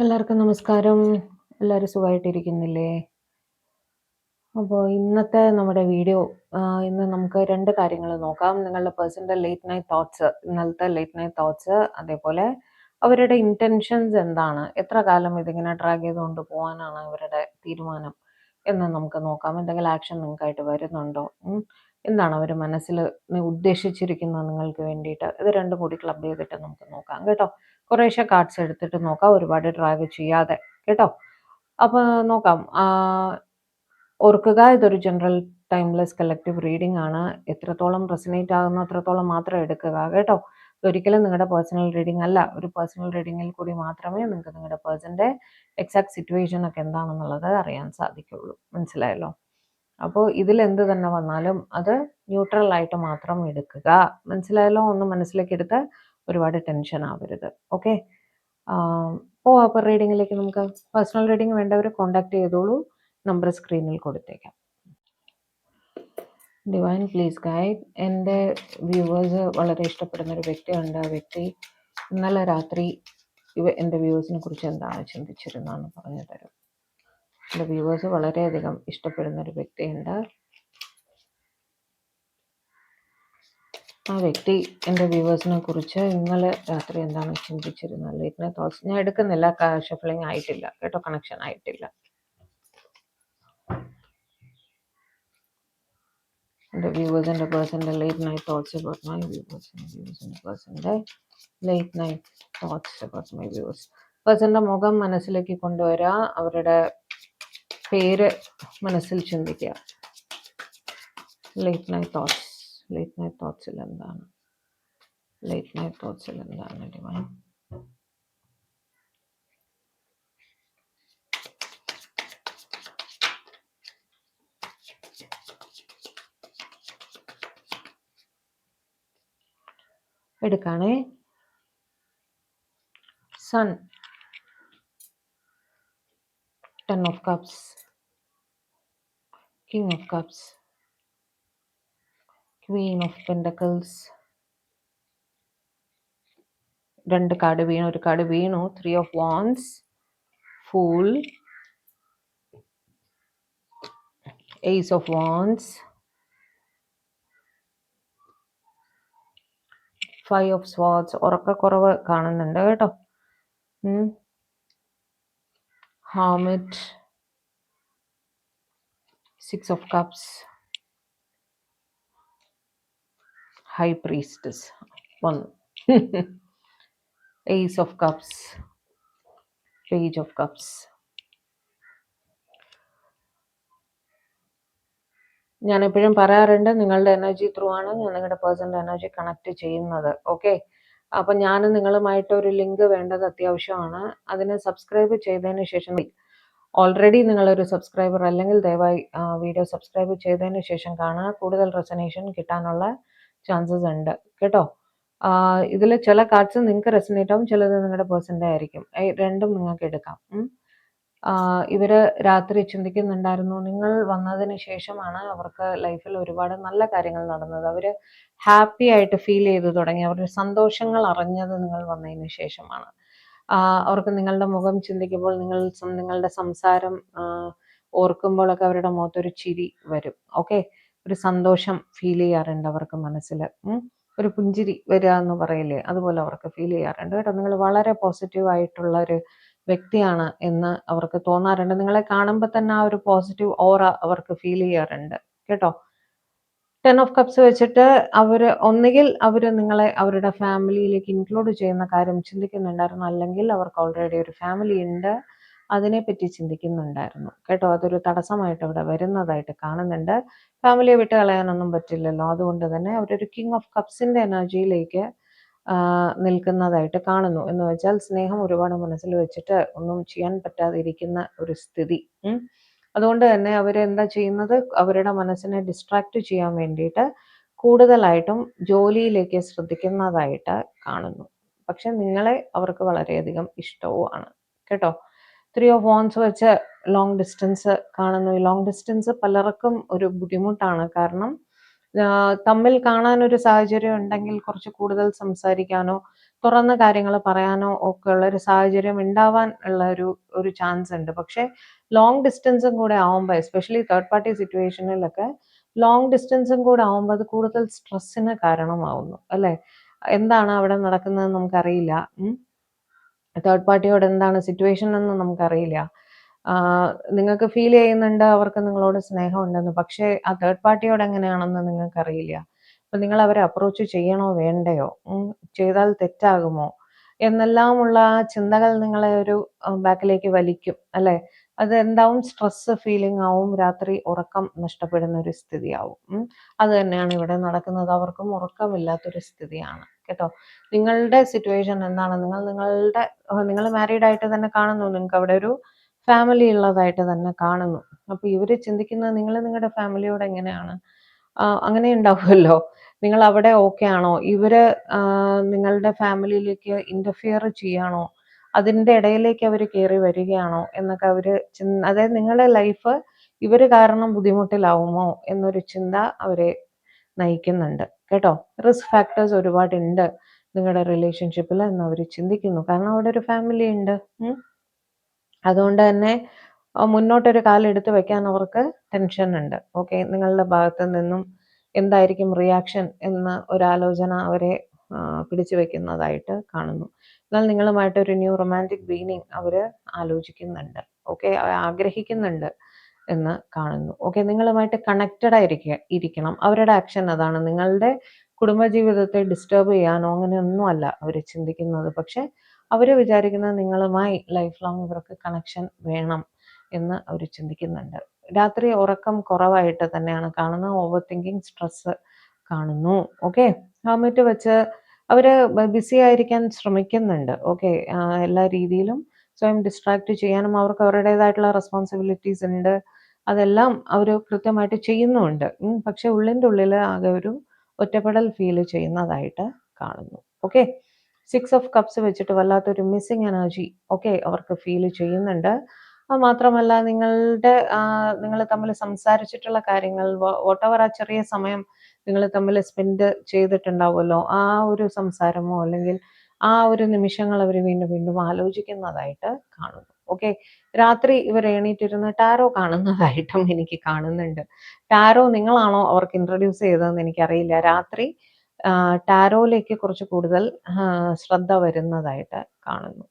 എല്ലാവർക്കും നമസ്കാരം. എല്ലാവരും സുഖമായിട്ടിരിക്കുന്നില്ലേ? അപ്പോൾ ഇന്നത്തെ നമ്മുടെ വീഡിയോ ഇന്ന് നമുക്ക് 2 കാര്യങ്ങൾ നോക്കാം. നിങ്ങളുടെ പേഴ്സണൽ ലേറ്റ് നൈറ്റ് തോട്ട്സ്, ഇന്നലത്തെ ലേറ്റ് നൈറ്റ് തോട്ട്സ്, അതേപോലെ അവരുടെ ഇന്റൻഷൻസ് എന്താണ്, എത്ര കാലം ഇതിങ്ങനെ ഡ്രാഗ് ചെയ്തുകൊണ്ട് പോകാനാണ് അവരുടെ തീരുമാനം എന്ന് നമുക്ക് നോക്കാം. എന്തെങ്കിലും ആക്ഷൻ നിങ്ങൾക്കായിട്ട് വരുന്നുണ്ടോ? എന്താണ് അവർ മനസ്സിൽ ഉദ്ദേശിച്ചിരിക്കുന്നത് നിങ്ങൾക്ക് വേണ്ടിയിട്ട്? ഇത് രണ്ടും കൂടി ക്ലബ് ചെയ്തിട്ട് നമുക്ക് നോക്കാം കേട്ടോ. കുറേശ്ശെ കാർഡ്സ് എടുത്തിട്ട് നോക്കാം, ഒരുപാട് ഡ്രാഗ് ചെയ്യാതെ കേട്ടോ. അപ്പോൾ നോക്കാം. ഓർക്കുക, ഇതൊരു ജനറൽ ടൈംലെസ് കളക്റ്റീവ് റീഡിംഗ് ആണ്. എത്രത്തോളം റെസനേറ്റ് ആകുന്നു അത്രത്തോളം മാത്രം എടുക്കുക കേട്ടോ. ഇതൊരിക്കലും നിങ്ങളുടെ പേഴ്സണൽ റീഡിംഗ് അല്ല. ഒരു പേഴ്സണൽ റീഡിങ്ങിൽ കൂടി മാത്രമേ നിങ്ങൾക്ക് നിങ്ങളുടെ പേഴ്സൻ്റെ എക്സാക്ട് സിറ്റുവേഷൻ ഒക്കെ എന്താണെന്നുള്ളത് അറിയാൻ സാധിക്കുള്ളൂ. മനസ്സിലായല്ലോ? അപ്പോൾ ഇതിൽ എന്ത് തന്നെ വന്നാലും അത് ന്യൂട്രൽ ആയിട്ട് മാത്രം എടുക്കുക. മനസ്സിലായല്ലോ? ഒന്ന് മനസ്സിലേക്ക് എടുത്ത് ഒരുപാട് ടെൻഷൻ ആവരുത്. ഓക്കെ, അപ്പോൾ റീഡിങ്ങിലേക്ക് നമുക്ക് പേഴ്സണൽ റീഡിംഗ് വേണ്ടവർ കോൺടാക്ട് ചെയ്തോളൂ. നമ്പർ സ്ക്രീനിൽ കൊടുത്തേക്കാം. Divine please guide. എൻ്റെ വ്യൂവേഴ്സ് വളരെ ഇഷ്ടപ്പെടുന്ന ഒരു വ്യക്തിയുണ്ട്. ആ വ്യക്തി ഇന്നലെ രാത്രി എൻ്റെ വ്യൂവേഴ്സിനെ കുറിച്ച് എന്താണ് ചിന്തിച്ചിരുന്നതെന്ന് പറഞ്ഞു തരും. എൻ്റെ വ്യൂവേഴ്സ് വളരെയധികം ഇഷ്ടപ്പെടുന്ന ഒരു വ്യക്തിയുണ്ട്. ആ വ്യക്തി എൻ്റെ വ്യൂവേഴ്സിനെ കുറിച്ച് ഇന്നലെ രാത്രി എന്താണ് ചിന്തിച്ചിരുന്നത്? ലേറ്റ് നൈറ്റ് തോട്ട്സ് ഞാൻ എടുക്കുന്നില്ല, ഷഫിളിങ് ആയിട്ടില്ല കേട്ടോ, കണക്ഷൻ ആയിട്ടില്ല. എൻ്റെ വ്യൂവേഴ്സിൻ്റെ പേഴ്സൻ്റെ late night thoughts about my വ്യൂവേഴ്സിൻ്റെ പേഴ്സൻ്റെ late night thoughts about my viewers. പേഴ്സൻ്റെ മുഖം മനസ്സിലേക്ക് കൊണ്ടുവരിക, അവരുടെ പേര് മനസ്സിൽ ചിന്തിക്കുക. Late night thoughts, late night തോട്ട്സിൽ എന്താണ്? ലേറ്റ് നൈറ്റ് തോട്ട്സിൽ എന്താണ് ഡിവൈൻ? എടുക്കാണേ. Sun, 10 of cups, king of cups, queen of pentacles. 2 card വീണു, ഒരു കാർഡ് വീണു. 3 of wands, fool, ace of wands, 5 of swords. ഉറക്കക്കുറവ് കാണുന്നുണ്ട് കേട്ടോ. hermit, 6 of cups, high priestess, 1 ace of cups, page of cups. ഞാൻ എപ്പോഴും പറയാറുണ്ട്, നിങ്ങളുടെ എനർജി ത്രൂ ആണ് ഞാൻ നിങ്ങളുടെ പേഴ്സണൽ എനർജി കണക്ട് ചെയ്യുന്നത്. ഓക്കെ, അപ്പം ഞാൻ നിങ്ങളുമായിട്ട് ഒരു ലിങ്ക് വേണ്ടത് അത്യാവശ്യമാണ്. അതിന് സബ്സ്ക്രൈബ് ചെയ്തതിന് ശേഷം, ഓൾറെഡി നിങ്ങളൊരു സബ്സ്ക്രൈബർ അല്ലെങ്കിൽ ദയവായി വീഡിയോ സബ്സ്ക്രൈബ് ചെയ്തതിന് ശേഷം കാണുക. കൂടുതൽ റെസനേഷൻ കിട്ടാനുള്ള ചാൻസസ് ഉണ്ട് കേട്ടോ. ഇതിൽ ചില കാർഡ്സ് നിങ്ങൾക്ക് റെസനേറ്റ് ആവും, ചിലത് നിങ്ങളുടെ പേഴ്സൻ്റെ ആയിരിക്കും. രണ്ടും നിങ്ങൾക്ക് എടുക്കാം. ഇവർ രാത്രി ചിന്തിക്കുന്നുണ്ടായിരുന്നു, നിങ്ങൾ വന്നതിന് ശേഷമാണ് അവർക്ക് ലൈഫിൽ ഒരുപാട് നല്ല കാര്യങ്ങൾ നടന്നത്. അവർ ഹാപ്പി ആയിട്ട് ഫീൽ ചെയ്തു തുടങ്ങി, അവരുടെ സന്തോഷങ്ങൾ അറിഞ്ഞത് നിങ്ങൾ വന്നതിന് ശേഷമാണ്. അവർക്ക് നിങ്ങളുടെ മുഖം ചിന്തിക്കുമ്പോൾ, നിങ്ങളുടെ സംസാരം ഓർക്കുമ്പോഴൊക്കെ അവരുടെ മുഖത്തൊരു ചിരി വരും. ഓക്കെ, ഒരു സന്തോഷം ഫീൽ ചെയ്യാറുണ്ട് അവർക്ക് മനസ്സിൽ. ഒരു പുഞ്ചിരി വരിക എന്ന് പറയില്ലേ, അതുപോലെ അവർക്ക് ഫീൽ ചെയ്യാറുണ്ട് കേട്ടോ. നിങ്ങൾ വളരെ പോസിറ്റീവ് ആയിട്ടുള്ള ഒരു വ്യക്തിയാണ് എന്ന് അവർക്ക് തോന്നാറുണ്ട്. നിങ്ങളെ കാണുമ്പോൾ തന്നെ ആ ഒരു പോസിറ്റീവ് ഓറ അവർക്ക് ഫീൽ ചെയ്യാറുണ്ട് കേട്ടോ. 10 ഓഫ് കപ്സ് വെച്ചിട്ട് ഒന്നുകിൽ അവർ നിങ്ങളെ അവരുടെ ഫാമിലിയിലേക്ക് ഇൻക്ലൂഡ് ചെയ്യുന്ന കാര്യം ചിന്തിക്കുന്നുണ്ടായിരുന്നു, അല്ലെങ്കിൽ അവർക്ക് ഓൾറെഡി ഒരു ഫാമിലി ഉണ്ട്, അതിനെപ്പറ്റി ചിന്തിക്കുന്നുണ്ടായിരുന്നു കേട്ടോ. അതൊരു തടസ്സമായിട്ട് അവിടെ വരുന്നതായിട്ട് കാണുന്നുണ്ട്. ഫാമിലിയെ വിട്ട് കളയാനൊന്നും പറ്റില്ലല്ലോ, അതുകൊണ്ട് തന്നെ അവരൊരു കിങ് ഓഫ് കപ്സിൻ്റെ എനർജിയിലേക്ക് നിൽക്കുന്നതായിട്ട് കാണുന്നു. എന്ന് വെച്ചാൽ സ്നേഹം ഒരുപാട് മനസ്സിൽ വെച്ചിട്ട് ഒന്നും ചെയ്യാൻ പറ്റാതിരിക്കുന്ന ഒരു സ്ഥിതി. അതുകൊണ്ട് തന്നെ അവരെന്താ ചെയ്യുന്നത്, അവരുടെ മനസ്സിനെ ഡിസ്ട്രാക്ട് ചെയ്യാൻ വേണ്ടിയിട്ട് കൂടുതലായിട്ടും ജോലിയിലേക്ക് ശ്രദ്ധിക്കുന്നതായിട്ട് കാണുന്നു. പക്ഷെ നിങ്ങളെ അവർക്ക് വളരെയധികം ഇഷ്ടവുമാണ് കേട്ടോ. 3 ഓഫ് വാൻഡ്സ് വെച്ച് ലോങ് ഡിസ്റ്റൻസ് കാണുന്നു. ഈ ലോങ് ഡിസ്റ്റൻസ് പലർക്കും ഒരു ബുദ്ധിമുട്ടാണ്. കാരണം തമ്മിൽ കാണാനൊരു സാഹചര്യം ഉണ്ടെങ്കിൽ കുറച്ച് കൂടുതൽ സംസാരിക്കാനോ തുറന്ന കാര്യങ്ങൾ പറയാനോ ഒക്കെ ഉള്ള ഒരു സാഹചര്യം ഉണ്ടാവാൻ ഉള്ള ഒരു ചാൻസ് ഉണ്ട്. പക്ഷേ ലോങ് ഡിസ്റ്റൻസും കൂടെ ആവുമ്പോൾ, എസ്പെഷ്യലി തേർഡ് പാർട്ടി സിറ്റുവേഷനിലൊക്കെ ലോങ് ഡിസ്റ്റൻസും കൂടെ ആവുമ്പോൾ അത് കൂടുതൽ സ്ട്രെസ്സിന് കാരണമാവുന്നു അല്ലേ? എന്താണ് അവിടെ നടക്കുന്നതെന്ന് നമുക്കറിയില്ല. തേർഡ് പാർട്ടിയോട് എന്താണ് സിറ്റുവേഷൻ എന്ന് നമുക്കറിയില്ല. നിങ്ങൾക്ക് ഫീൽ ചെയ്യുന്നുണ്ട് അവർക്ക് നിങ്ങളോട് സ്നേഹമുണ്ടെന്ന്. പക്ഷേ ആ തേർഡ് പാർട്ടിയോട് എങ്ങനെയാണെന്ന് നിങ്ങൾക്കറിയില്ല. അപ്പം നിങ്ങൾ അവരെ അപ്രോച്ച് ചെയ്യണോ വേണ്ടയോ, ചെയ്താൽ തെറ്റാകുമോ എന്നെല്ലാമുള്ള ആ ചിന്തകൾ നിങ്ങളെ ഒരു ബാക്കിലേക്ക് വലിക്കും അല്ലേ? അത് എന്താവും, സ്ട്രെസ് ഫീലിംഗ് ആവും, രാത്രി ഉറക്കം നഷ്ടപ്പെടുന്ന ഒരു സ്ഥിതിയാവും. അത് തന്നെയാണ് ഇവിടെ നടക്കുന്നത്. അവർക്കും ഉറക്കമില്ലാത്തൊരു സ്ഥിതിയാണ് കേട്ടോ. നിങ്ങളുടെ സിറ്റുവേഷൻ എന്താണ്? നിങ്ങൾ മാരീഡ് ആയിട്ട് തന്നെ കാണുന്നു, നിങ്ങൾക്ക് അവിടെ ഒരു ഫാമിലി ഉള്ളതായിട്ട് തന്നെ കാണുന്നു. അപ്പൊ ഇവര് ചിന്തിക്കുന്നത് നിങ്ങൾ നിങ്ങളുടെ ഫാമിലിയോട് എങ്ങനെയാണ്, അങ്ങനെ ഉണ്ടാവുമല്ലോ. നിങ്ങൾ അവിടെ ഓക്കെ ആണോ, ഇവര് നിങ്ങളുടെ ഫാമിലിയിലേക്ക് ഇന്റർഫിയർ ചെയ്യാണോ, അതിൻ്റെ ഇടയിലേക്ക് അവർ കയറി വരികയാണോ എന്നൊക്കെ അവര് അതായത് നിങ്ങളുടെ ലൈഫ് ഇവര് കാരണം ബുദ്ധിമുട്ടിലാവുമോ എന്നൊരു ചിന്ത അവരെ നയിക്കുന്നുണ്ട് കേട്ടോ. റിസ്ക് ഫാക്ടേഴ്സ് ഒരുപാടുണ്ട് നിങ്ങളുടെ റിലേഷൻഷിപ്പിൽ എന്ന് അവർ ചിന്തിക്കുന്നു. കാരണം അവിടെ ഒരു ഫാമിലി ഉണ്ട്. അതുകൊണ്ട് തന്നെ മുന്നോട്ടൊരു കാലെടുത്ത് വെക്കാൻ അവർക്ക് ടെൻഷൻ ഉണ്ട്. ഓക്കെ, നിങ്ങളുടെ ഭാഗത്ത് നിന്നും എന്തായിരിക്കും റിയാക്ഷൻ എന്ന ഒരാലോചന അവരെ പിടിച്ചു വെക്കുന്നതായിട്ട് കാണുന്നു. എന്നാൽ നിങ്ങളുമായിട്ടൊരു ന്യൂ റൊമാൻറ്റിക് ബീനിങ് അവർ ആലോചിക്കുന്നുണ്ട്. ഓക്കെ, ആഗ്രഹിക്കുന്നുണ്ട് എന്ന് കാണുന്നു. ഓക്കെ, നിങ്ങളുമായിട്ട് കണക്റ്റഡ് ഇരിക്കണം. അവരുടെ ആക്ഷൻ അതാണ്. നിങ്ങളുടെ കുടുംബജീവിതത്തെ ഡിസ്റ്റർബ് ചെയ്യാനോ അങ്ങനെയൊന്നും അല്ല അവർ ചിന്തിക്കുന്നത്. പക്ഷെ അവർ വിചാരിക്കുന്നത് നിങ്ങളുമായി ലൈഫ് ലോങ് ഇവർക്ക് കണക്ഷൻ വേണം എന്ന് അവർ ചിന്തിക്കുന്നുണ്ട്. രാത്രി ഉറക്കം കുറവായിട്ട് തന്നെയാണ് കാണുന്നത്. ഓവർ തിങ്കിങ്, സ്ട്രെസ് കാണുന്നു. ഓക്കെ, മറ്റ് വെച്ച് അവര് ബിസി ആയിരിക്കാൻ ശ്രമിക്കുന്നുണ്ട്. ഓക്കെ, എല്ലാ രീതിയിലും സ്വയം ഡിസ്ട്രാക്ട് ചെയ്യാനും അവർക്ക് അവരുടേതായിട്ടുള്ള റെസ്പോൺസിബിലിറ്റീസ് ഉണ്ട്. അതെല്ലാം അവർ കൃത്യമായിട്ട് ചെയ്യുന്നുമുണ്ട്. പക്ഷെ ഉള്ളിൻ്റെ ഉള്ളിൽ ആകെ ഒരു ഒറ്റപ്പെടൽ ഫീൽ ചെയ്യുന്നതായിട്ട് കാണുന്നു. ഓക്കെ, 6 ഓഫ് കപ്സ് വെച്ചിട്ട് വല്ലാത്തൊരു മിസ്സിങ് എനർജി ഓക്കെ അവർക്ക് ഫീൽ ചെയ്യുന്നുണ്ട്. അത് മാത്രമല്ല നിങ്ങൾ തമ്മിൽ സംസാരിച്ചിട്ടുള്ള കാര്യങ്ങൾ, വോട്ടെവർ ആ ചെറിയ സമയം നിങ്ങൾ തമ്മിൽ സ്പെൻഡ് ചെയ്തിട്ടുണ്ടാവുമല്ലോ, ആ ഒരു സംസാരമോ അല്ലെങ്കിൽ ആ ഒരു നിമിഷങ്ങൾ അവർ വീണ്ടും വീണ്ടും ആലോചിക്കുന്നതായിട്ട് കാണുന്നു. ഓക്കെ, രാത്രി ഇവർ എണീറ്റിരുന്ന് ടാരോ കാണുന്നതായിട്ടും എനിക്ക് കാണുന്നുണ്ട്. ടാരോ നിങ്ങളാണോ അവർക്ക് ഇൻട്രൊഡ്യൂസ് ചെയ്തതെന്ന് എനിക്കറിയില്ല. രാത്രി ടാരോയിലേക്ക് കുറച്ച് കൂടുതൽ ശ്രദ്ധ വരുന്നതായിട്ട് കാണുന്നു.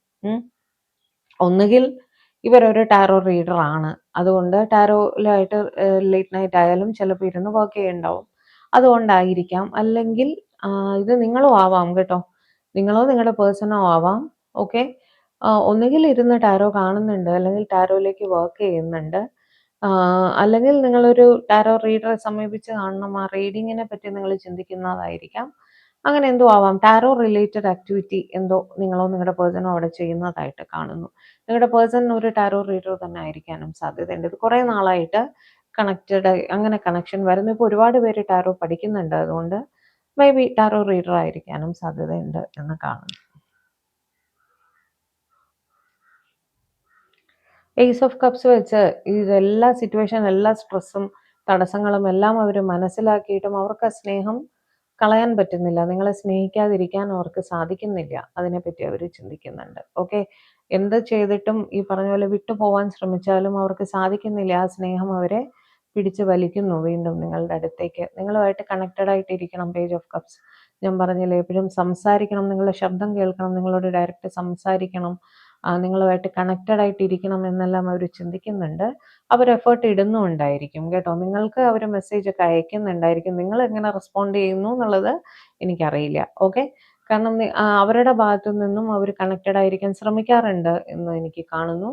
ഒന്നുകിൽ ഇവരൊരു ടാരോ റീഡർ ആണ്, അതുകൊണ്ട് ടാരോയിലായിട്ട് ലേറ്റ് നൈറ്റ് ആയാലും ചിലപ്പോൾ ഇരുന്ന് വർക്ക് ചെയ്യുന്നുണ്ടാവും, അതുകൊണ്ടായിരിക്കാം. അല്ലെങ്കിൽ ഇത് നിങ്ങളും ആവാം കേട്ടോ, നിങ്ങളോ നിങ്ങളുടെ പേഴ്സണോ ആവാം. ഓക്കെ, ഒന്നുകിൽ ഇരുന്ന് ടാരോ കാണുന്നുണ്ട്, അല്ലെങ്കിൽ ടാരോയിലേക്ക് വർക്ക് ചെയ്യുന്നുണ്ട്, അല്ലെങ്കിൽ നിങ്ങളൊരു ടാരോ റീഡറെ സമീപിച്ച് കാണണം, ആ റീഡിങ്ങിനെ പറ്റി നിങ്ങൾ ചിന്തിക്കുന്നതായിരിക്കാം. അങ്ങനെ എന്തോ ആവാം. ടാരോ റിലേറ്റഡ് ആക്ടിവിറ്റി എന്തോ നിങ്ങളോ നിങ്ങളുടെ പേഴ്സണോ അവിടെ ചെയ്യുന്നതായിട്ട് കാണുന്നു. നിങ്ങളുടെ പേഴ്സൺ ഒരു ടാരോ റീഡർ തന്നെ ആയിരിക്കാനും സാധ്യതയുണ്ട്. ഇത് കുറേ നാളായിട്ട് അങ്ങനെ കണക്ഷൻ വരുന്നു. ഇപ്പോൾ ഒരുപാട് പേര് ടാരോ പഠിക്കുന്നുണ്ട്, അതുകൊണ്ട് മേ ബി ടാരോ റീഡർ ആയിരിക്കാനും സാധ്യതയുണ്ട് എന്ന് കാണുന്നു. ഏസ് ഓഫ് കപ്സ് വെച്ച് ഇതെല്ലാ സിറ്റുവേഷൻ, എല്ലാ സ്ട്രെസ്സും തടസ്സങ്ങളും എല്ലാം അവർ മനസ്സിലാക്കിയിട്ടും അവർക്ക് ആ സ്നേഹം കളയാൻ പറ്റുന്നില്ല. നിങ്ങളെ സ്നേഹിക്കാതിരിക്കാൻ അവർക്ക് സാധിക്കുന്നില്ല. അതിനെപ്പറ്റി അവർ ചിന്തിക്കുന്നുണ്ട്. ഓക്കെ, എന്ത് ചെയ്തിട്ടും ഈ പറഞ്ഞ പോലെ വിട്ടു പോകാൻ ശ്രമിച്ചാലും അവർക്ക് സാധിക്കുന്നില്ല. ആ സ്നേഹം അവരെ പിടിച്ച് വലിക്കുന്നു വീണ്ടും നിങ്ങളുടെ അടുത്തേക്ക്. നിങ്ങളുമായിട്ട് കണക്റ്റഡ് ആയിട്ടിരിക്കണം. പേജ് ഓഫ് കപ്സ് ഞാൻ പറഞ്ഞില്ലേ, എപ്പോഴും സംസാരിക്കണം, നിങ്ങളുടെ ശബ്ദം കേൾക്കണം, നിങ്ങളോട് ഡയറക്റ്റ് സംസാരിക്കണം, നിങ്ങളുമായിട്ട് കണക്റ്റഡ് ആയിട്ടിരിക്കണം എന്നെല്ലാം അവർ ചിന്തിക്കുന്നുണ്ട്. അവർ എഫേർട്ട് ഇടുന്നുണ്ടായിരിക്കും കേട്ടോ. നിങ്ങൾക്ക് അവർ മെസ്സേജ് ഒക്കെ അയക്കുന്നുണ്ടായിരിക്കും. നിങ്ങൾ എങ്ങനെ റെസ്പോണ്ട് ചെയ്യുന്നു എന്നുള്ളത് എനിക്കറിയില്ല. ഓക്കെ, കാരണം അവരുടെ ഭാഗത്തു നിന്നും അവർ കണക്റ്റഡ് ആയിരിക്കാൻ ശ്രമിക്കാറുണ്ട് എന്ന് എനിക്ക് കാണുന്നു.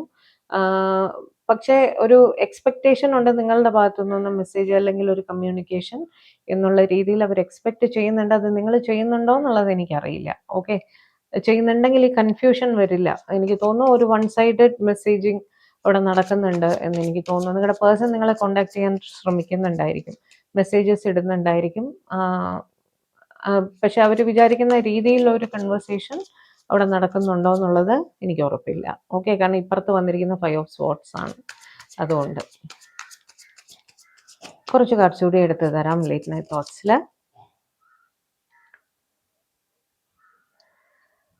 പക്ഷേ ഒരു എക്സ്പെക്റ്റേഷൻ ഉണ്ട് നിങ്ങളുടെ ഭാഗത്തു നിന്നും, മെസ്സേജ് അല്ലെങ്കിൽ ഒരു കമ്മ്യൂണിക്കേഷൻ എന്നുള്ള രീതിയിൽ അവർ എക്സ്പെക്റ്റ് ചെയ്യുന്നുണ്ട്. അത് നിങ്ങൾ ചെയ്യുന്നുണ്ടോ എന്നുള്ളത് എനിക്കറിയില്ല. ഓക്കെ, ചെയ്യുന്നുണ്ടെങ്കിൽ ഈ കൺഫ്യൂഷൻ വരില്ല. എനിക്ക് തോന്നുന്നു ഒരു വൺ സൈഡഡ് മെസ്സേജിങ് അവിടെ നടക്കുന്നുണ്ട് എന്ന് എനിക്ക് തോന്നുന്നു. നിങ്ങളുടെ പേഴ്സൺ നിങ്ങളെ കോണ്ടാക്ട് ചെയ്യാൻ ശ്രമിക്കുന്നുണ്ടായിരിക്കും, മെസ്സേജസ് ഇടുന്നുണ്ടായിരിക്കും. പക്ഷെ അവർ വിചാരിക്കുന്ന രീതിയിലുള്ള ഒരു കൺവേഴ്സേഷൻ അവിടെ നടക്കുന്നുണ്ടോ എന്നുള്ളത് എനിക്ക് ഉറപ്പില്ല. ഓക്കെ, കാരണം ഇപ്പുറത്ത് വന്നിരിക്കുന്ന 5 ഓഫ് സ്വർഡ്സ് ആണ്, അതുകൊണ്ട് കുറച്ച് കാർഡ്സ് കൂടി എടുത്ത് തരാം ലേറ്റ് നൈറ്റ് തോട്ട്സിൽ.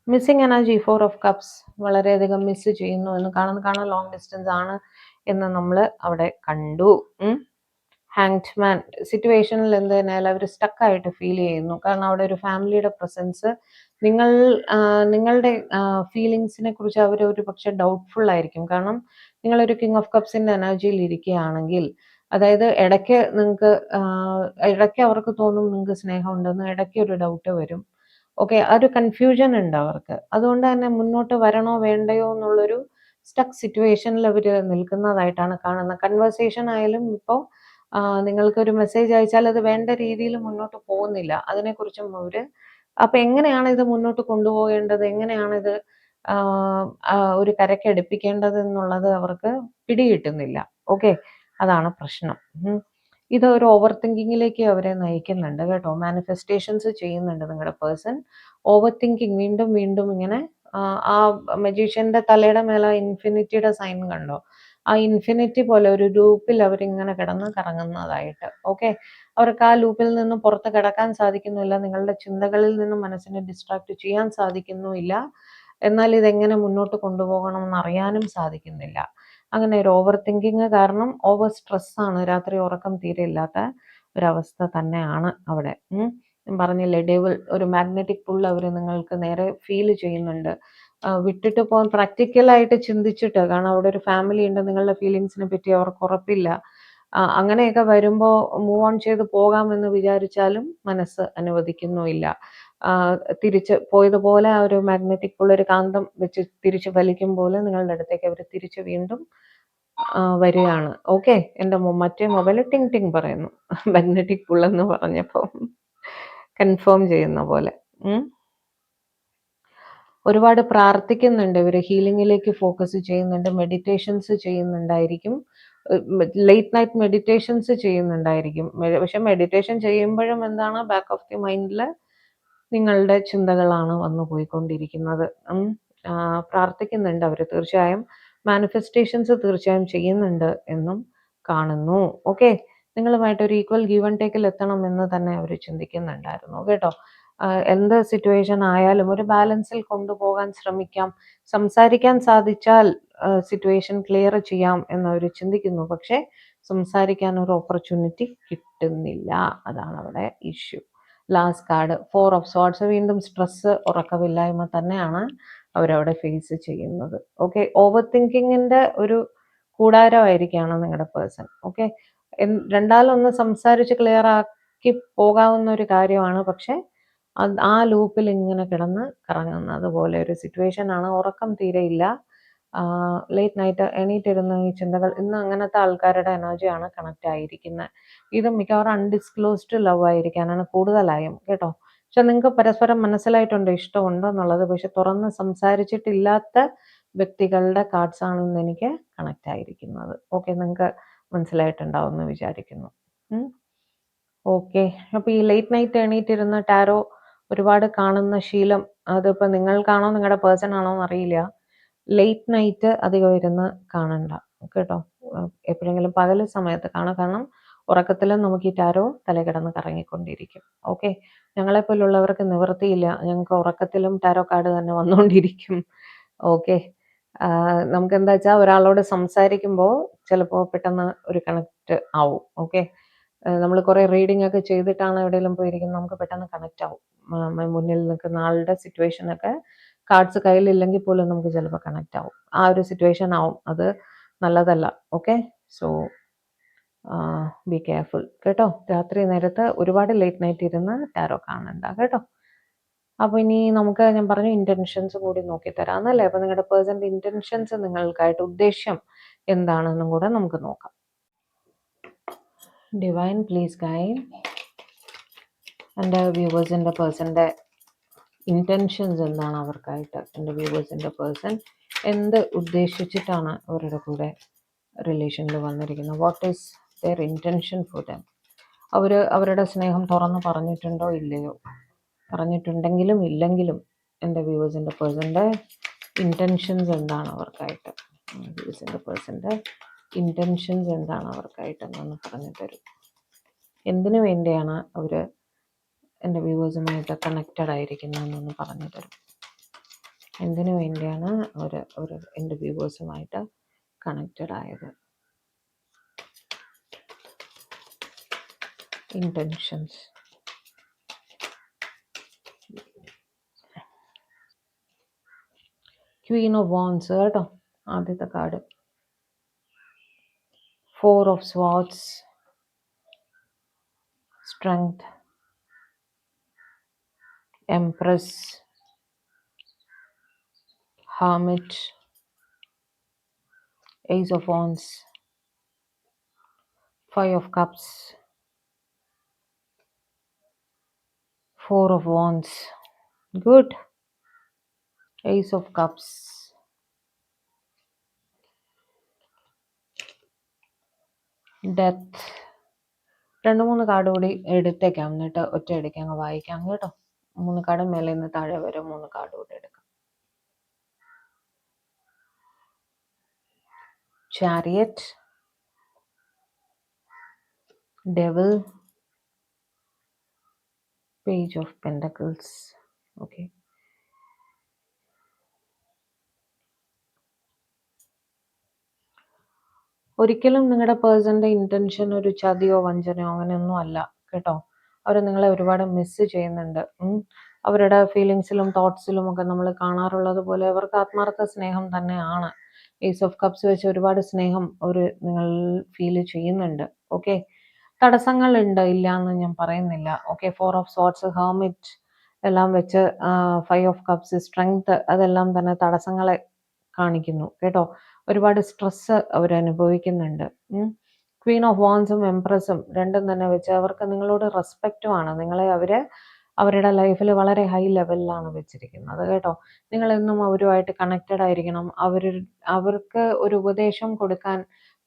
മിസ്സിങ് എനർജി 4 ഓഫ് കപ്സ് വളരെയധികം മിസ് ചെയ്യുന്നു എന്ന് കാണാൻ ലോങ് ഡിസ്റ്റൻസ് ആണ് എന്ന് നമ്മൾ അവിടെ കണ്ടു. ഹാങ്ഡ് മാൻ സിറ്റുവേഷനിൽ എന്ത് തന്നെയാലും അവർ സ്റ്റക്കായിട്ട് ഫീൽ ചെയ്യുന്നു. കാരണം അവിടെ ഒരു ഫാമിലിയുടെ പ്രസൻസ് നിങ്ങളുടെ ഫീലിങ്സിനെ കുറിച്ച് അവർ ഒരു പക്ഷേ ഡൗട്ട്ഫുൾ ആയിരിക്കും. കാരണം നിങ്ങളൊരു കിങ് ഓഫ് കപ്സിന്റെ എനർജിയിൽ ഇരിക്കുകയാണെങ്കിൽ, അതായത് ഇടയ്ക്ക് അവർക്ക് തോന്നും നിങ്ങൾക്ക് സ്നേഹമുണ്ടെന്ന്, ഇടയ്ക്ക് ഒരു ഡൗട്ട് വരും. ഓക്കെ, ആ ഒരു കൺഫ്യൂഷൻ ഉണ്ട് അവർക്ക്. അതുകൊണ്ട് തന്നെ മുന്നോട്ട് വരണോ വേണ്ടയോ എന്നുള്ളൊരു സ്റ്റക്ക് സിറ്റുവേഷനിൽ അവർ നിൽക്കുന്നതായിട്ടാണ് കാണുന്നത്. കൺവേഴ്സേഷൻ ആയാലും ഇപ്പോൾ നിങ്ങൾക്കൊരു മെസ്സേജ് അയച്ചാൽ അത് വേണ്ട രീതിയിൽ മുന്നോട്ട് പോകുന്നില്ല. അതിനെക്കുറിച്ചും അവർ അപ്പം എങ്ങനെയാണ് ഇത് മുന്നോട്ട് കൊണ്ടുപോകേണ്ടത്, എങ്ങനെയാണ് ഇത് ഒരു കരയ്ക്കടുപ്പിക്കേണ്ടത് എന്നുള്ളത് അവർക്ക് പിടികിട്ടുന്നില്ല. ഓക്കെ, അതാണ് പ്രശ്നം. ഇത് ഒരു ഓവർ തിങ്കിങ്ങിലേക്ക് അവരെ നയിക്കുന്നുണ്ട് കേട്ടോ. മാനിഫെസ്റ്റേഷൻസ് ചെയ്യുന്നുണ്ട് നിങ്ങളുടെ പേഴ്സൺ. ഓവർ തിങ്കിങ് വീണ്ടും വീണ്ടും ഇങ്ങനെ ആ മജീഷ്യന്റെ തലയുടെ മേലെ ഇൻഫിനിറ്റിയുടെ സൈൻ കണ്ടോ? ആ ഇൻഫിനിറ്റി പോലെ ഒരു ലൂപ്പിൽ അവരിങ്ങനെ കിടന്ന് കറങ്ങുന്നതായിട്ട്. ഓക്കെ, അവർക്ക് ആ ലൂപ്പിൽ നിന്ന് പുറത്ത് കിടക്കാൻ സാധിക്കുന്നില്ല. നിങ്ങളുടെ ചിന്തകളിൽ നിന്നും മനസ്സിനെ ഡിസ്ട്രാക്ട് ചെയ്യാൻ സാധിക്കുന്നുമില്ല. എന്നാൽ ഇതെങ്ങനെ മുന്നോട്ട് കൊണ്ടുപോകണം എന്ന് അറിയാനും സാധിക്കുന്നില്ല. അങ്ങനെ ഒരു ഓവർ തിങ്കിങ് കാരണം ഓവർ സ്ട്രെസ്സാണ്. രാത്രി ഉറക്കം തീരെ ഇല്ലാത്ത ഒരവസ്ഥ തന്നെയാണ് അവിടെ. ഞാൻ പറഞ്ഞില്ലേ, ഡെവിൾ ഒരു മാഗ്നറ്റിക് പുൾ അവർ നിങ്ങൾക്ക് നേരെ ഫീൽ ചെയ്യുന്നുണ്ട്. വിട്ടിട്ട് പോകാൻ പ്രാക്ടിക്കലായിട്ട് ചിന്തിച്ചിട്ട്, കാരണം അവിടെ ഒരു ഫാമിലി ഉണ്ട്, നിങ്ങളുടെ ഫീലിങ്സിനെ പറ്റി അവർക്ക് ഉറപ്പില്ല. അങ്ങനെയൊക്കെ വരുമ്പോൾ മൂവ് ഓൺ ചെയ്ത് പോകാമെന്ന് വിചാരിച്ചാലും മനസ്സ് അനുവദിക്കുന്നുമില്ല. തിരിച്ച് പോയതുപോലെ ആ ഒരു മാഗ്നറ്റിക് പുൾ ഒരു കാന്തം വെച്ച് തിരിച്ച് വലിക്കും പോലെ നിങ്ങളുടെ അടുത്തേക്ക് അവർ തിരിച്ച് വീണ്ടും വരികയാണ്. ഓക്കെ, എൻ്റെ മറ്റേ മൊബൈൽ ടിങ് ടിങ് പറയുന്നു മാഗ്നറ്റിക് പുൾ എന്ന് പറഞ്ഞപ്പോൾ കൺഫേം ചെയ്യുന്ന പോലെ. ഒരുപാട് പ്രാർത്ഥിക്കുന്നുണ്ട് ഇവർ, ഹീലിങ്ങിലേക്ക് ഫോക്കസ് ചെയ്യുന്നുണ്ട്, മെഡിറ്റേഷൻസ് ചെയ്യുന്നുണ്ടായിരിക്കും, ലേറ്റ് നൈറ്റ് മെഡിറ്റേഷൻസ് ചെയ്യുന്നുണ്ടായിരിക്കും. പക്ഷെ മെഡിറ്റേഷൻ ചെയ്യുമ്പോഴും എന്താണ്, ബാക്ക് ഓഫ് ദി മൈൻഡിൽ നിങ്ങളുടെ ചിന്തകളാണ് വന്നു പോയിക്കൊണ്ടിരിക്കുന്നത്. പ്രാർത്ഥിക്കുന്നുണ്ട് അവർ തീർച്ചയായും, മാനിഫെസ്റ്റേഷൻസ് തീർച്ചയായും ചെയ്യുന്നുണ്ട് എന്നും കാണുന്നു. ഓക്കെ, നിങ്ങളുമായിട്ട് ഒരു ഈക്വൽ ഗീവ് ആൻഡ് ടേക്കിൽ എത്തണം എന്ന് തന്നെ അവർ ചിന്തിക്കുന്നുണ്ടായിരുന്നു കേട്ടോ. എന്ത് സിറ്റുവേഷൻ ആയാലും ഒരു ബാലൻസിൽ കൊണ്ടുപോകാൻ ശ്രമിക്കാം. സംസാരിക്കാൻ സാധിച്ചാൽ സിറ്റുവേഷൻ ക്ലിയർ ചെയ്യാം എന്നവർ ചിന്തിക്കുന്നു. പക്ഷേ സംസാരിക്കാൻ ഒരു ഓപ്പർച്യൂണിറ്റി കിട്ടുന്നില്ല. അതാണ് അവിടെ issue. Last card 4 of swords. വീണ്ടും സ്ട്രെസ്, ഉറക്കമില്ലായ്മ തന്നെയാണ് അവരവിടെ ഫേസ് ചെയ്യുന്നത്. ഓക്കെ, ഓവർ തിങ്കിങ്ങിൻ്റെ ഒരു കൂടാരമായിരിക്കുകയാണ് നിങ്ങളുടെ പേഴ്സൺ. ഓക്കെ, രണ്ടാലൊന്ന് സംസാരിച്ച് ക്ലിയർ ആക്കി പോകാവുന്ന ഒരു കാര്യമാണ്. പക്ഷേ ആ ലൂപ്പിൽ ഇങ്ങനെ കിടന്ന് കറങ്ങുന്നത് പോലെ ഒരു സിറ്റുവേഷൻ ആണ്. ഉറക്കം തീരെയില്ല. ലേറ്റ് നൈറ്റ് എണീറ്റിരുന്ന ഈ ചിന്തകൾ, ഇന്ന് അങ്ങനത്തെ ആൾക്കാരുടെ എനർജിയാണ് കണക്റ്റ് ആയിരിക്കുന്നത്. ഇത് മിക്കവാറും അൺഡിസ്ക്ലോസ്ഡ് ലവ് ആയിരിക്കാനാണ് കൂടുതലായും കേട്ടോ. പക്ഷെ നിങ്ങൾക്ക് പരസ്പരം മനസ്സിലായിട്ടുണ്ട്, ഇഷ്ടമുണ്ടോ എന്നുള്ളത്. പക്ഷെ തുറന്ന് സംസാരിച്ചിട്ടില്ലാത്ത വ്യക്തികളുടെ കാർഡ്സ് ആണെന്ന് എനിക്ക് കണക്റ്റ് ആയിരിക്കുന്നത്. ഓക്കെ, നിങ്ങൾക്ക് മനസ്സിലായിട്ടുണ്ടാവും എന്ന് വിചാരിക്കുന്നു. ഓക്കെ, അപ്പോൾ ഈ ലേറ്റ് നൈറ്റ് എണീറ്റിരുന്ന ടാരോ ഒരുപാട് കാണുന്ന ശീലം, അതിപ്പോൾ നിങ്ങൾക്കാണോ നിങ്ങളുടെ പേഴ്സൺ ആണോ എന്നറിയില്ല. ലേറ്റ് നൈറ്റ് അധികം ഇരുന്ന് കാണണ്ട കേട്ടോ. എപ്പോഴെങ്കിലും പകൽ സമയത്ത് കാണാം. കാരണം ഉറക്കത്തിലും നമുക്ക് ഈ ടാരോ തലേ കിടന്ന് കറങ്ങിക്കൊണ്ടിരിക്കും. ഓക്കെ, ഞങ്ങളെപ്പോലുള്ളവർക്ക് നിവൃത്തിയില്ല, ഞങ്ങൾക്ക് ഉറക്കത്തിലും ടാരോ കാർഡ് തന്നെ വന്നുകൊണ്ടിരിക്കും. ഓക്കെ, നമുക്ക് എന്താ വെച്ചാൽ ഒരാളോട് സംസാരിക്കുമ്പോൾ ചിലപ്പോൾ പെട്ടെന്ന് ഒരു കണക്റ്റ് ആവും. ഓക്കെ, നമ്മൾ കുറേ റീഡിംഗ് ഒക്കെ ചെയ്തിട്ടാണ് എവിടെയെങ്കിലും പോയിരിക്കുന്നത്, നമുക്ക് പെട്ടെന്ന് കണക്റ്റ് ആവും. മുന്നിൽ നിൽക്കുന്ന ആളുടെ സിറ്റുവേഷനൊക്കെ കാർഡ്സ് കയ്യിലില്ലെങ്കിൽ പോലും നമുക്ക് ചിലപ്പോൾ കണക്റ്റ് ആവും. ആ ഒരു സിറ്റുവേഷൻ ആവും, അത് നല്ലതല്ല. ഓക്കെ, സോ ബി കെയർഫുൾ കേട്ടോ. രാത്രി നേരത്ത് ഒരുപാട് ലേറ്റ് നൈറ്റ് ഇരുന്ന് ടാരോ കാണണ്ട കേട്ടോ. അപ്പോൾ ഇനി നമുക്ക്, ഞാൻ പറഞ്ഞു, ഇൻറ്റൻഷൻസ് കൂടി നോക്കിത്തരാം എന്നല്ലേ. അപ്പോൾ നിങ്ങളുടെ പേഴ്സൻ്റെ ഇൻറ്റൻഷൻസ് നിങ്ങൾക്കായിട്ട് ഉദ്ദേശ്യം എന്താണെന്നും കൂടെ നമുക്ക് നോക്കാം. ഡിവൈൻ പ്ലീസ് ഗൈഡ് എൻ്റെ വ്യൂവേഴ്സിൻ്റെ പേഴ്സൻ്റെ ഇൻറ്റൻഷൻസ് എന്താണ് അവർക്കായിട്ട്. എൻ്റെ വ്യൂവേഴ്സിൻ്റെ പേഴ്സൺ എന്ത് ഉദ്ദേശിച്ചിട്ടാണ് അവരുടെ കൂടെ റിലേഷനിൽ വന്നിരിക്കുന്നത്. What is their intention for them. അവരുടെ സ്നേഹം തുറന്ന് പറഞ്ഞിട്ടുണ്ടോ ഇല്ലയോ? പറഞ്ഞിട്ടുണ്ടെങ്കിലും ഇല്ലെങ്കിലും എൻ്റെ വ്യൂവേഴ്സിൻ്റെ പേഴ്സൻ്റെ ഇൻറ്റൻഷൻസ് എന്താണ് അവർക്കായിട്ട്. വ്യൂവേഴ്സിൻ്റെ പേഴ്സൻ്റെ ഇൻറ്റൻഷൻസ് എന്താണ് അവർക്കായിട്ട് എന്നൊന്ന് പറഞ്ഞു തരും. എന്തിനു വേണ്ടിയാണ് അവർ എൻ്റെ വ്യൂവേഴ്സുമായിട്ട് കണക്റ്റഡ് ആയിരിക്കുന്നതെന്നൊന്ന് പറഞ്ഞു തരും. എന്തിനു വേണ്ടിയാണ് അവർ എൻ്റെ വ്യൂവേഴ്സുമായിട്ട് കണക്റ്റഡ് ആയത്? ഇൻറ്റൻഷൻസ്. ക്വീൻ ഓഫ് വാൻസ് കേട്ടോ, ആദ്യത്തെ card. 4 of swords, strength, empress, hermit, ace of wands, 5 of cups, 4 of wands. Good. Ace of cups, death. 2-3 card കൂടി എടുത്തേക്കാം, എന്നിട്ട് ഒറ്റയടിക്ക് അങ്ങ് വായിക്കാം കേട്ടോ. 3 കാർഡ് മേലെ നിന്ന് താഴെ വരെ 3 കാർഡ് കൂടി എടുക്കാം. Chariot, Devil, Page of Pentacles. Okay. ഒരിക്കലും നിങ്ങളുടെ പേഴ്സൻ്റെ ഇൻറ്റൻഷൻ ഒരു ചതിയോ വഞ്ചനയോ അങ്ങനെയൊന്നും അല്ല കേട്ടോ. അവർ നിങ്ങളെ ഒരുപാട് മിസ് ചെയ്യുന്നുണ്ട്. അവരുടെ ഫീലിങ്സിലും തോട്ട്സിലും ഒക്കെ നമ്മൾ കാണാറുള്ളത് പോലെ അവർക്ക് ആത്മാർത്ഥ സ്നേഹം തന്നെയാണ്. ഏസ് ഓഫ് കപ്സ് വെച്ച് ഒരുപാട് സ്നേഹം നിങ്ങൾ ഫീൽ ചെയ്യുന്നുണ്ട്. ഓക്കെ, തടസ്സങ്ങളുണ്ട്, ഇല്ല എന്ന് ഞാൻ പറയുന്നില്ല. ഓക്കെ, 4 ഓഫ് സോർട്സ്, ഹെർമിറ്റ് എല്ലാം വെച്ച് 5 ഓഫ് കപ്സ്, സ്ട്രെങ്ത്, അതെല്ലാം തന്നെ തടസ്സങ്ങളെ കാണിക്കുന്നു കേട്ടോ. ഒരുപാട് സ്ട്രെസ്സ് അവരനുഭവിക്കുന്നുണ്ട്. ക്വീൻ ഓഫ് വാൻസും എംപ്രസും രണ്ടും തന്നെ വെച്ച് അവർക്ക് നിങ്ങളോട് റെസ്പെക്റ്റുമാണ്. നിങ്ങളെ അവരുടെ ലൈഫിൽ വളരെ ഹൈ ലെവലിലാണ് വെച്ചിരിക്കുന്നത് കേട്ടോ. നിങ്ങളെന്നും അവരുമായിട്ട് കണക്റ്റഡ് ആയിരിക്കണം. അവർക്ക് ഒരു ഉപദേശം കൊടുക്കാൻ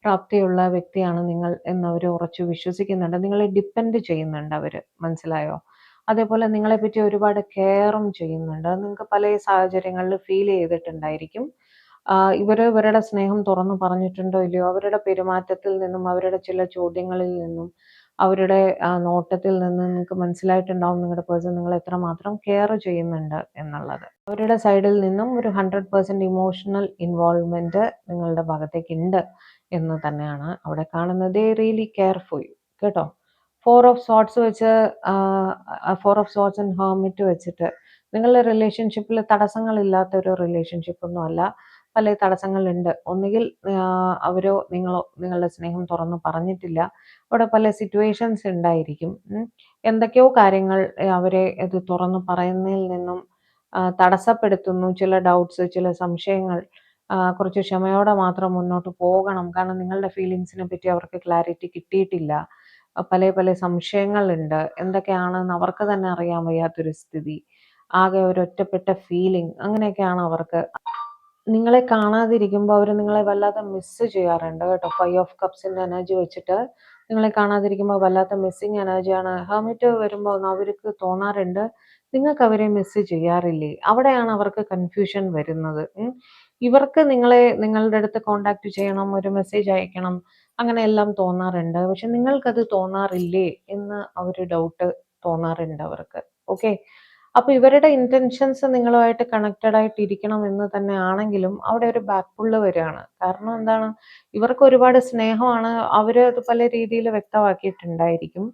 പ്രാപ്തിയുള്ള വ്യക്തിയാണ് നിങ്ങൾ എന്നവർ ഉറച്ചു വിശ്വസിക്കുന്നുണ്ട്. നിങ്ങളെ ഡിപ്പെൻഡ് ചെയ്യുന്നുണ്ട് അവർ, മനസ്സിലായോ? അതേപോലെ നിങ്ങളെപ്പറ്റി ഒരുപാട് കെയറും ചെയ്യുന്നുണ്ട്. നിങ്ങൾക്ക് പല സാഹചര്യങ്ങളിൽ ഫീൽ ചെയ്തിട്ടുണ്ടായിരിക്കും. ഇവരുടെ സ്നേഹം തുറന്നു പറഞ്ഞിട്ടുണ്ടോ ഇല്ലയോ, അവരുടെ പെരുമാറ്റത്തിൽ നിന്നും അവരുടെ ചില ചോദ്യങ്ങളിൽ നിന്നും അവരുടെ നോട്ടത്തിൽ നിന്ന് നിങ്ങൾക്ക് മനസ്സിലായിട്ടുണ്ടാവും നിങ്ങളുടെ പേഴ്സൺ നിങ്ങൾ എത്രമാത്രം കെയർ ചെയ്യുന്നുണ്ട് എന്നുള്ളത്. അവരുടെ സൈഡിൽ നിന്നും ഒരു 100% ഇമോഷണൽ ഇൻവോൾവ്മെന്റ് നിങ്ങളുടെ ഭാഗത്തേക്ക് ഉണ്ട് എന്ന് തന്നെയാണ് അവിടെ കാണുന്നത്. They really care for you കേട്ടോ. 4 ഓഫ് സോർട്സ് വെച്ച് 4 ഓഫ് സോർട്സ് ആൻഡ് ഹെർമിറ്റ് വെച്ചിട്ട് നിങ്ങളുടെ റിലേഷൻഷിപ്പിൽ തടസ്സങ്ങളില്ലാത്ത ഒരു റിലേഷൻഷിപ്പ് ഒന്നും അല്ല. പല തടസ്സങ്ങളുണ്ട്. ഒന്നുകിൽ അവരോ നിങ്ങളോ നിങ്ങളുടെ സ്നേഹം തുറന്നു പറഞ്ഞിട്ടില്ല. അവിടെ പല സിറ്റുവേഷൻസ് ഉണ്ടായിരിക്കും. എന്തൊക്കെയോ കാര്യങ്ങൾ അവരെ ഇത് തുറന്നു പറയുന്നതിൽ നിന്നും തടസ്സപ്പെടുത്തുന്നു. ചില ഡൗട്ട്സ്, ചില സംശയങ്ങൾ. കുറച്ച് ക്ഷമയോടെ മാത്രം മുന്നോട്ട് പോകണം. കാരണം നിങ്ങളുടെ ഫീലിങ്സിനെ പറ്റി അവർക്ക് ക്ലാരിറ്റി കിട്ടിയിട്ടില്ല. പല സംശയങ്ങളുണ്ട്. എന്തൊക്കെയാണെന്ന് അവർക്ക് തന്നെ അറിയാൻ വയ്യാത്തൊരു സ്ഥിതി. ആകെ ഒരു ഒറ്റപ്പെട്ട ഫീലിംഗ്, അങ്ങനെയൊക്കെയാണ് അവർക്ക്. നിങ്ങളെ കാണാതിരിക്കുമ്പോൾ അവർ നിങ്ങളെ വല്ലാതെ മിസ് ചെയ്യാറുണ്ട് കേട്ടോ. 5 ഓഫ് കപ്സിൻ്റെ എനർജി വെച്ചിട്ട് നിങ്ങളെ കാണാതിരിക്കുമ്പോൾ വല്ലാത്ത മിസ്സിങ് എനർജിയാണ്. ഹെർമിറ്റ് വരുമ്പോൾ അവർക്ക് തോന്നാറുണ്ട് നിങ്ങൾക്ക് അവരെ മിസ് ചെയ്യാറില്ലേ. അവിടെയാണ് അവർക്ക് കൺഫ്യൂഷൻ വരുന്നത്. ഇവർക്ക് നിങ്ങളുടെ അടുത്ത് കോണ്ടാക്ട് ചെയ്യണം, ഒരു മെസ്സേജ് അയക്കണം, അങ്ങനെയെല്ലാം തോന്നാറുണ്ട്. പക്ഷെ നിങ്ങൾക്കത് തോന്നാറില്ലേ എന്ന് ഡൗട്ട് തോന്നാറുണ്ട് അവർക്ക്. ഓക്കെ, അപ്പൊ ഇവരുടെ ഇന്റൻഷൻസ് നിങ്ങളുമായിട്ട് കണക്റ്റഡ് ആയിട്ട് ഇരിക്കണം എന്ന് തന്നെ ആണെങ്കിലും അവിടെ ഒരു ബാക്ക് പുള്ള് വരികയാണ്. കാരണം എന്താണ്, ഇവർക്ക് ഒരുപാട് സ്നേഹമാണ്. അവര് അത് പല രീതിയിൽ വ്യക്തമാക്കിയിട്ടുണ്ടായിരിക്കും.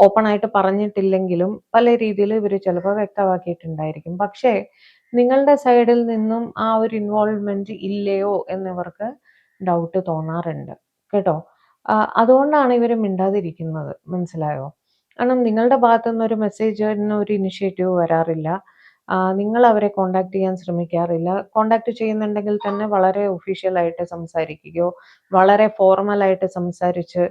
ഓപ്പൺ ആയിട്ട് പറഞ്ഞിട്ടില്ലെങ്കിലും പല രീതിയിൽ ഇവർ ചിലപ്പോൾ വ്യക്തമാക്കിയിട്ടുണ്ടായിരിക്കും. പക്ഷേ നിങ്ങളുടെ സൈഡിൽ നിന്നും ആ ഒരു ഇൻവോൾവ്മെന്റ് ഇല്ലയോ എന്നിവർക്ക് ഡൗട്ട് തോന്നാറുണ്ട് കേട്ടോ. അതുകൊണ്ടാണ് ഇവർ മിണ്ടാതിരിക്കുന്നത്, മനസ്സിലായോ? കാരണം നിങ്ങളുടെ ഭാഗത്തു നിന്ന് ഒരു മെസ്സേജിന് ഒരു ഇനിഷ്യേറ്റീവ് വരാറില്ല. നിങ്ങൾ അവരെ കോണ്ടാക്ട് ചെയ്യാൻ ശ്രമിക്കാറില്ല. കോണ്ടാക്ട് ചെയ്യുന്നുണ്ടെങ്കിൽ തന്നെ വളരെ ഒഫീഷ്യലായിട്ട് സംസാരിക്കുകയോ വളരെ ഫോർമലായിട്ട് സംസാരിച്ച്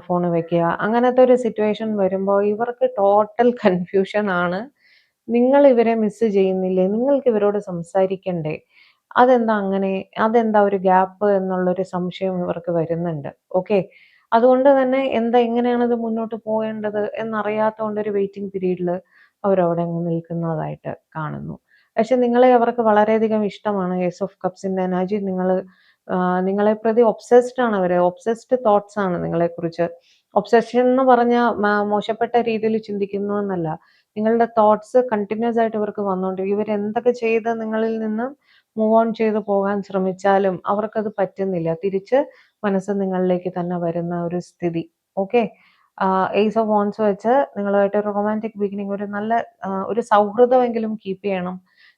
ഫോൺ വെക്കുക, അങ്ങനത്തെ ഒരു സിറ്റുവേഷൻ വരുമ്പോൾ ഇവർക്ക് ടോട്ടൽ കൺഫ്യൂഷൻ ആണ്. നിങ്ങൾ ഇവരെ മിസ് ചെയ്യുന്നില്ലേ, നിങ്ങൾക്ക് ഇവരോട് സംസാരിക്കണ്ടേ, അതെന്താ അങ്ങനെ, അതെന്താ ഒരു ഗ്യാപ്പ് എന്നുള്ളൊരു സംശയം ഇവർക്ക് വരുന്നുണ്ട്. ഓക്കെ, അതുകൊണ്ട് തന്നെ എങ്ങനെയാണ് ഇത് മുന്നോട്ട് പോകേണ്ടത് എന്നറിയാത്തതുകൊണ്ട് ഒരു വെയിറ്റിംഗ് പീരീഡിൽ അവരവിടെ അങ്ങ് നിൽക്കുന്നതായിട്ട് കാണുന്നു. പക്ഷെ നിങ്ങളെ അവർക്ക് വളരെയധികം ഇഷ്ടമാണ്. ഏസ് ഓഫ് കപ്സിന്റെ എനർജി നിങ്ങളെ പ്രതി ഒബ്സെസ്ഡ് ആണ്. അവര് ഒബ്സെസ്ഡ് തോട്ട്സ് ആണ് നിങ്ങളെക്കുറിച്ച്. ഒബ്സഷൻ എന്ന് പറഞ്ഞാൽ മോശപ്പെട്ട രീതിയിൽ ചിന്തിക്കുന്നു എന്നല്ല. നിങ്ങളുടെ തോട്ട്സ് കണ്ടിന്യൂസ് ആയിട്ട് ഇവർക്ക് വന്നുകൊണ്ടിരിക്കും. ഇവരെന്തൊക്കെ ചെയ്ത് നിങ്ങളിൽ നിന്ന് മൂവ് ഓൺ ചെയ്ത് പോകാൻ ശ്രമിച്ചാലും അവർക്കത് പറ്റുന്നില്ല. തിരിച്ച് മനസ്സ് നിങ്ങളിലേക്ക് തന്നെ വരുന്ന ഒരു സ്ഥിതി. ഓക്കെ. ഏസ് ഓഫ് വോൺസ് വെച്ച് നിങ്ങളുമായിട്ട് ഒരു റൊമാൻറ്റിക് ബിഗിനിങ്, ഒരു നല്ല ഒരു സൗഹൃദമെങ്കിലും കീപ്പ് ചെയ്യണം,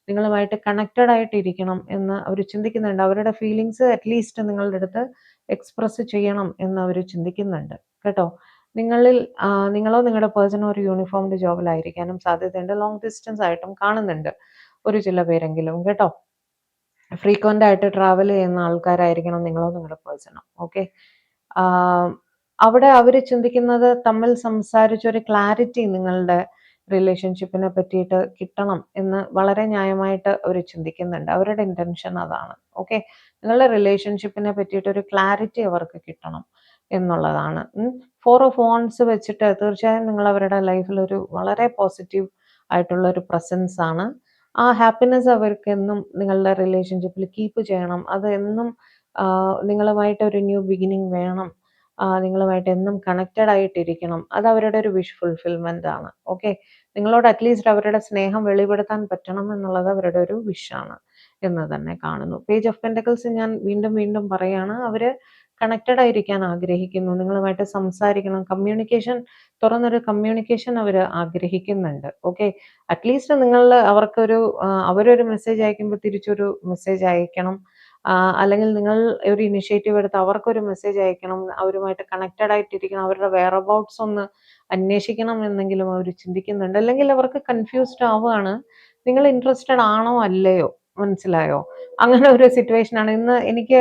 നിങ്ങളുമായിട്ട് കണക്റ്റഡ് ആയിട്ട് ഇരിക്കണം എന്ന് അവർ ചിന്തിക്കുന്നുണ്ട്. അവരുടെ ഫീലിങ്സ് അറ്റ്ലീസ്റ്റ് നിങ്ങളുടെ അടുത്ത് എക്സ്പ്രസ് ചെയ്യണം എന്ന് അവർ ചിന്തിക്കുന്നുണ്ട് കേട്ടോ. നിങ്ങളിൽ നിങ്ങളോ നിങ്ങളുടെ പേഴ്സണോ ഒരു യൂണിഫോംഡ് ജോബിലായിരിക്കാനും സാധ്യതയുണ്ട്. ലോങ് ഡിസ്റ്റൻസ് ആയിട്ടും കാണുന്നുണ്ട് ഒരു ചില പേരെങ്കിലും കേട്ടോ. ഫ്രീക്വൻ്റ് ആയിട്ട് ട്രാവൽ ചെയ്യുന്ന ആൾക്കാരായിരിക്കണം നിങ്ങളോ നിങ്ങളുടെ പേഴ്സണോ. ഓക്കെ. അവിടെ അവർ ചിന്തിക്കുന്നത് തമ്മിൽ സംസാരിച്ചൊരു ക്ലാരിറ്റി നിങ്ങളുടെ റിലേഷൻഷിപ്പിനെ പറ്റിയിട്ട് കിട്ടണം എന്ന് വളരെ ന്യായമായിട്ട് അവർ ചിന്തിക്കുന്നുണ്ട്. അവരുടെ ഇൻറ്റൻഷൻ അതാണ്. ഓക്കെ. നിങ്ങളുടെ റിലേഷൻഷിപ്പിനെ പറ്റിയിട്ട് ഒരു ക്ലാരിറ്റി അവർക്ക് കിട്ടണം എന്നുള്ളതാണ്. 4 ഓഫ് വാണ്ട്സ് വെച്ചിട്ട് തീർച്ചയായും നിങ്ങൾ അവരുടെ ലൈഫിൽ ഒരു വളരെ പോസിറ്റീവ് ആയിട്ടുള്ള ഒരു പ്രസൻസ് ആണ്. ആ ഹാപ്പിനെസ് അവർക്ക് എന്നും നിങ്ങളുടെ റിലേഷൻഷിപ്പിൽ കീപ്പ് ചെയ്യണം. അത് എന്നും നിങ്ങളുമായിട്ട് ഒരു ന്യൂ ബിഗിനിങ് വേണം, നിങ്ങളുമായിട്ട് എന്നും കണക്റ്റഡ് ആയിട്ടിരിക്കണം. അത് അവരുടെ ഒരു വിഷ് ഫുൾഫിൽമെൻ്റ് ആണ്. ഓക്കെ. നിങ്ങളോട് അറ്റ്ലീസ്റ്റ് അവരുടെ സ്നേഹം വെളിപ്പെടുത്താൻ പറ്റണം എന്നുള്ളത് അവരുടെ ഒരു വിഷാണ് എന്ന് തന്നെ കാണുന്നു. പേജ് ഓഫ് പെൻറ്റക്കിൾസ് ഞാൻ വീണ്ടും വീണ്ടും പറയാണ്, അവർ കണക്റ്റഡ് ആയിരിക്കാൻ ആഗ്രഹിക്കുന്നു, നിങ്ങളുമായിട്ട് സംസാരിക്കണം, കമ്മ്യൂണിക്കേഷൻ, തുറന്നൊരു കമ്മ്യൂണിക്കേഷൻ അവർ ആഗ്രഹിക്കുന്നുണ്ട്. ഓക്കെ. അറ്റ്ലീസ്റ്റ് നിങ്ങൾ അവർക്കൊരു അവരൊരു മെസ്സേജ് അയക്കുമ്പോൾ തിരിച്ചൊരു മെസ്സേജ് അയക്കണം, അല്ലെങ്കിൽ നിങ്ങൾ ഒരു ഇനിഷ്യേറ്റീവ് എടുത്ത് അവർക്കൊരു മെസ്സേജ് അയക്കണം, അവരുമായിട്ട് കണക്റ്റഡ് ആയിട്ടിരിക്കണം, അവരുടെ വെയർ അബൌട്ട്സ് ഒന്ന് അന്വേഷിക്കണം എന്നെങ്കിലും അവർ ചിന്തിക്കുന്നുണ്ട്. അല്ലെങ്കിൽ അവർക്ക് കൺഫ്യൂസ്ഡ് ആവുകയാണ്, നിങ്ങൾ ഇൻട്രസ്റ്റഡ് ആണോ അല്ലയോ. മനസ്സിലായോ? അങ്ങനെ ഒരു സിറ്റുവേഷനാണ് ഇന്ന് എനിക്ക്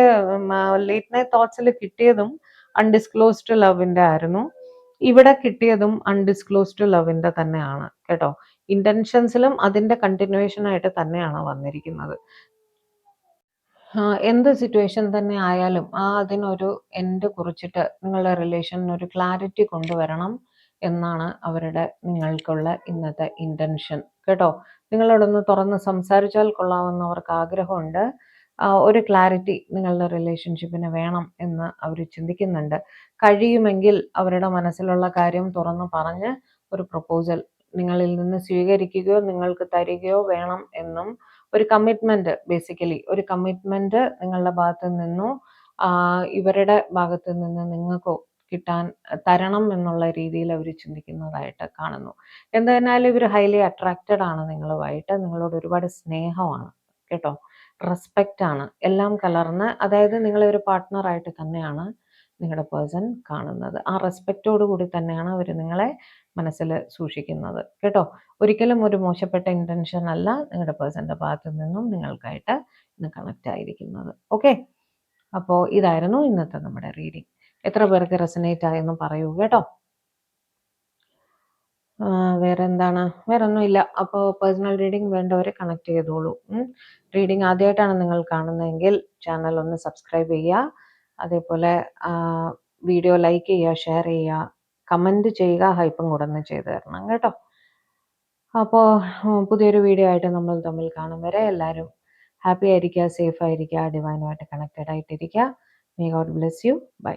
ലേറ്റ് നൈറ്റ് തോട്ട്സിൽ കിട്ടിയതും അൺഡിസ്ക്ലോസ്ഡ് ലവിൻ്റെ ആയിരുന്നു. ഇവിടെ കിട്ടിയതും അൺഡിസ്ക്ലോസ്ഡ് ലവിൻ്റെ തന്നെയാണ് കേട്ടോ. ഇൻറ്റൻഷൻസിലും അതിൻ്റെ കണ്ടിന്യൂവേഷൻ ആയിട്ട് തന്നെയാണ് വന്നിരിക്കുന്നത്. എന്ത് സിറ്റുവേഷൻ തന്നെ ആയാലും അതിനൊരു എൻഡ് കുറിച്ചിട്ട് നിങ്ങളുടെ റിലേഷനിൽ ഒരു ക്ലാരിറ്റി കൊണ്ടുവരണം എന്നാണ് അവരുടെ നിങ്ങൾക്കുള്ള ഇന്നത്തെ ഇൻറ്റൻഷൻ കേട്ടോ. നിങ്ങളോടൊന്ന് തുറന്ന് സംസാരിച്ചാൽ കൊള്ളാമെന്ന് അവർക്ക് ആഗ്രഹമുണ്ട്. ഒരു ക്ലാരിറ്റി നിങ്ങളുടെ റിലേഷൻഷിപ്പിന് വേണം എന്ന് അവർ ചിന്തിക്കുന്നുണ്ട്. കഴിയുമെങ്കിൽ അവരുടെ മനസ്സിലുള്ള കാര്യം തുറന്ന് പറഞ്ഞ് ഒരു പ്രപ്പോസൽ നിങ്ങളിൽ നിന്ന് സ്വീകരിക്കുകയോ നിങ്ങൾക്ക് തരികയോ വേണം എന്നും, ഒരു കമ്മിറ്റ്മെൻറ്റ്, ബേസിക്കലി ഒരു കമ്മിറ്റ്മെൻറ്റ് നിങ്ങളുടെ ഭാഗത്ത് നിന്നോ ഇവരുടെ ഭാഗത്ത് നിന്ന് നിങ്ങൾക്കോ തരണം എന്നുള്ള രീതിയിൽ അവർ ചിന്തിക്കുന്നതായിട്ട് കാണുന്നു. എന്തായാലും ഇവർ ഹൈലി അട്രാക്റ്റഡ് ആണ് നിങ്ങളുമായിട്ട്, നിങ്ങളോട് ഒരുപാട് സ്നേഹമാണ് കേട്ടോ, റെസ്പെക്റ്റ് ആണ്, എല്ലാം കലർന്ന്. അതായത് നിങ്ങളെ ഒരു പാർട്ട്ണറായിട്ട് തന്നെയാണ് നിങ്ങളുടെ പേഴ്സൺ കാണുന്നത്. ആ റെസ്പെക്റ്റോട് കൂടി തന്നെയാണ് അവർ നിങ്ങളെ മനസ്സിൽ സൂക്ഷിക്കുന്നത് കേട്ടോ. ഒരിക്കലും ഒരു മോശപ്പെട്ട ഇൻറ്റൻഷൻ അല്ല നിങ്ങളുടെ പേഴ്സൻ്റെ ഭാഗത്തു നിന്നും നിങ്ങൾക്കായിട്ട് ഇന്ന് കണക്റ്റ് ആയിരിക്കുന്നത്. ഓക്കെ. അപ്പോൾ ഇതായിരുന്നു ഇന്നത്തെ നമ്മുടെ റീഡിങ്. എത്ര പേർക്ക് റെസനേറ്റ് ആയെന്ന് പറയൂ കേട്ടോ. വേറെ എന്താണ്? വേറെ ഒന്നുമില്ല. അപ്പോൾ പേഴ്സണൽ റീഡിംഗ് വേണ്ടവരെ കണക്ട് ചെയ്തോളൂ. റീഡിംഗ് ആദ്യമായിട്ടാണ് നിങ്ങൾ കാണുന്നതെങ്കിൽ ചാനൽ ഒന്ന് സബ്സ്ക്രൈബ് ചെയ്യുക. അതേപോലെ വീഡിയോ ലൈക്ക് ചെയ്യുക, ഷെയർ ചെയ്യുക, കമൻറ്റ് ചെയ്യുക, ഹൈപ്പും കൂടെ ഒന്ന് ചെയ്ത് തരണം കേട്ടോ. അപ്പോൾ പുതിയൊരു വീഡിയോ ആയിട്ട് നമ്മൾ തമ്മിൽ കാണും വരെ എല്ലാവരും ഹാപ്പി ആയിരിക്കുക, സേഫ് ആയിരിക്കുക, ഡിവൈനുമായിട്ട് കണക്റ്റഡ് ആയിട്ടിരിക്കുക. May God bless you. By.